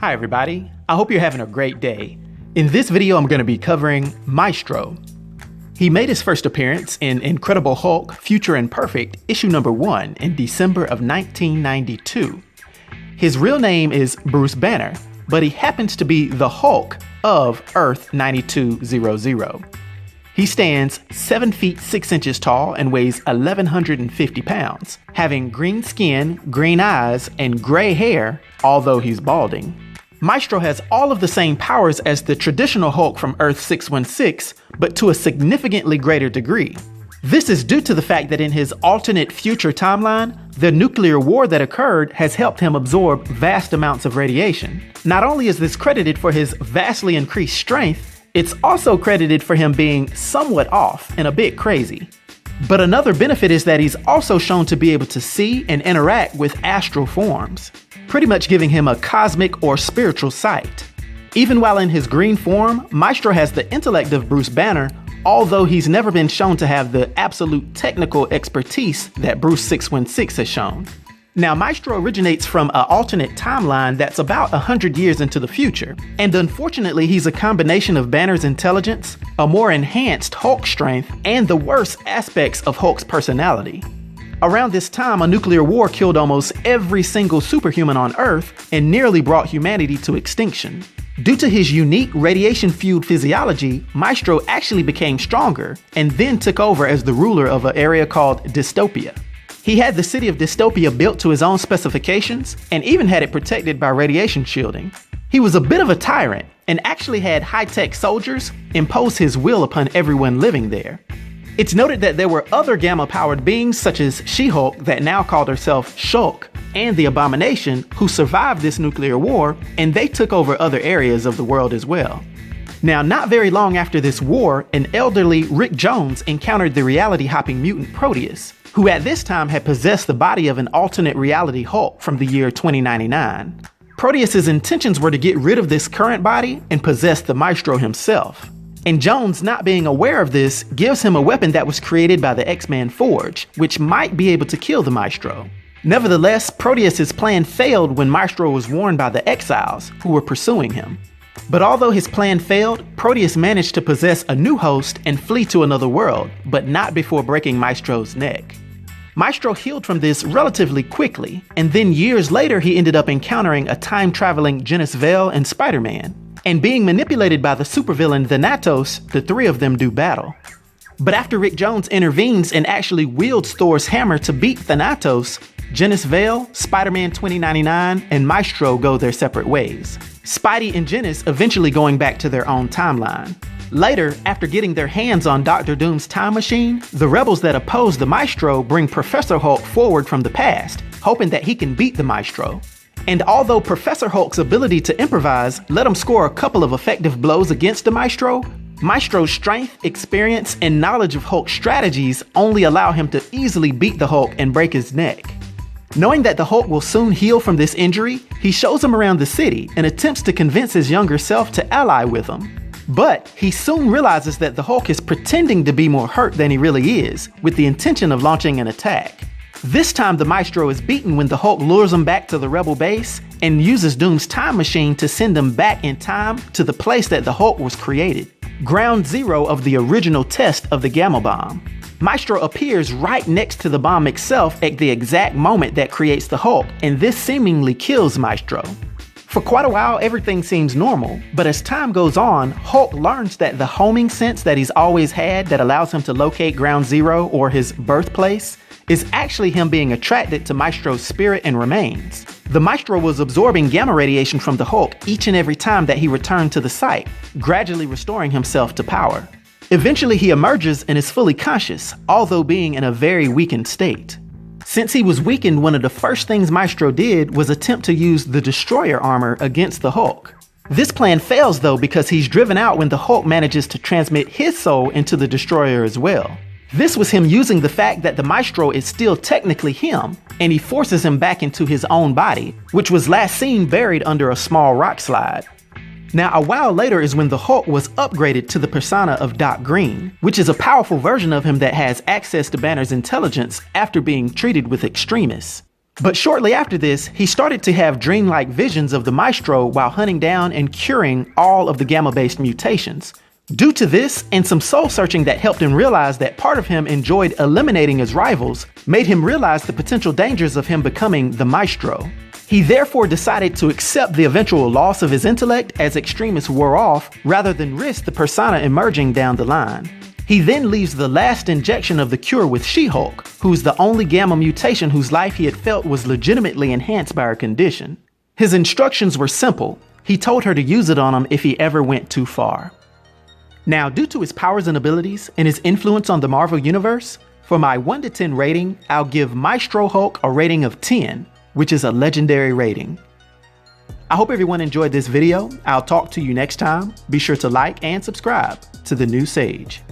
Hi everybody, I hope you're having a great day. In this video I'm going to be covering Maestro. He made his first appearance in Incredible Hulk, Future Imperfect, issue number 1 in December of 1992. His real name is Bruce Banner, but he happens to be the Hulk of Earth 9200. He stands 7 feet 6 inches tall and weighs 1,150 pounds, having green skin, green eyes, and gray hair, although he's balding. Maestro has all of the same powers as the traditional Hulk from Earth 616, but to a significantly greater degree. This is due to the fact that in his alternate future timeline, the nuclear war that occurred has helped him absorb vast amounts of radiation. Not only is this credited for his vastly increased strength, it's also credited for him being somewhat off and a bit crazy. But another benefit is that he's also shown to be able to see and interact with astral forms, pretty much giving him a cosmic or spiritual sight. Even while in his green form, Maestro has the intellect of Bruce Banner, although he's never been shown to have the absolute technical expertise that Bruce 616 has shown. Now, Maestro originates from an alternate timeline that's about 100 years into the future, and unfortunately he's a combination of Banner's intelligence, a more enhanced Hulk strength, and the worst aspects of Hulk's personality. Around this time, a nuclear war killed almost every single superhuman on Earth and nearly brought humanity to extinction. Due to his unique radiation-fueled physiology, Maestro actually became stronger and then took over as the ruler of an area called Dystopia. He had the city of Dystopia built to his own specifications and even had it protected by radiation shielding. He was a bit of a tyrant and actually had high-tech soldiers impose his will upon everyone living there. It's noted that there were other gamma-powered beings such as She-Hulk that now called herself Shulk and the Abomination who survived this nuclear war, and they took over other areas of the world as well. Now, not very long after this war, an elderly Rick Jones encountered the reality-hopping mutant Proteus, who at this time had possessed the body of an alternate reality Hulk from the year 2099. Proteus's intentions were to get rid of this current body and possess the Maestro himself. And Jones, not being aware of this, gives him a weapon that was created by the X-Man Forge, which might be able to kill the Maestro. Nevertheless, Proteus's plan failed when Maestro was warned by the Exiles, who were pursuing him. But although his plan failed, Proteus managed to possess a new host and flee to another world, but not before breaking Maestro's neck. Maestro healed from this relatively quickly, and then years later he ended up encountering a time-traveling Genis Vell and Spider-Man. And being manipulated by the supervillain Thanatos, the three of them do battle. But after Rick Jones intervenes and actually wields Thor's hammer to beat Thanatos, Genis Vell, Spider-Man 2099, and Maestro go their separate ways. Spidey and Genis eventually going back to their own timeline. Later, after getting their hands on Dr. Doom's time machine, the rebels that oppose the Maestro bring Professor Hulk forward from the past, hoping that he can beat the Maestro. And although Professor Hulk's ability to improvise let him score a couple of effective blows against the Maestro, Maestro's strength, experience, and knowledge of Hulk's strategies only allow him to easily beat the Hulk and break his neck. Knowing that the Hulk will soon heal from this injury, he shows him around the city and attempts to convince his younger self to ally with him. But he soon realizes that the Hulk is pretending to be more hurt than he really is, with the intention of launching an attack. This time the Maestro is beaten when the Hulk lures him back to the rebel base and uses Doom's time machine to send him back in time to the place that the Hulk was created, ground zero of the original test of the Gamma Bomb. Maestro appears right next to the bomb itself at the exact moment that creates the Hulk, and this seemingly kills Maestro. For quite a while, everything seems normal, but as time goes on, Hulk learns that the homing sense that he's always had that allows him to locate Ground Zero or his birthplace is actually him being attracted to Maestro's spirit and remains. The Maestro was absorbing gamma radiation from the Hulk each and every time that he returned to the site, gradually restoring himself to power. Eventually he emerges and is fully conscious, although being in a very weakened state. Since he was weakened, one of the first things Maestro did was attempt to use the Destroyer armor against the Hulk. This plan fails though because he's driven out when the Hulk manages to transmit his soul into the Destroyer as well. This was him using the fact that the Maestro is still technically him, and he forces him back into his own body, which was last seen buried under a small rock slide. Now, a while later is when the Hulk was upgraded to the persona of Doc Green, which is a powerful version of him that has access to Banner's intelligence after being treated with Extremis. But shortly after this, he started to have dreamlike visions of the Maestro while hunting down and curing all of the gamma-based mutations. Due to this, and some soul-searching that helped him realize that part of him enjoyed eliminating his rivals, made him realize the potential dangers of him becoming the Maestro. He therefore decided to accept the eventual loss of his intellect as Extremis wore off, rather than risk the persona emerging down the line. He then leaves the last injection of the cure with She-Hulk, who's the only gamma mutation whose life he had felt was legitimately enhanced by her condition. His instructions were simple. He told her to use it on him if he ever went too far. Now, due to his powers and abilities and his influence on the Marvel Universe, for my 1 to 10 rating, I'll give Maestro Hulk a rating of 10, which is a legendary rating. I hope everyone enjoyed this video. I'll talk to you next time. Be sure to like and subscribe to The New Sage.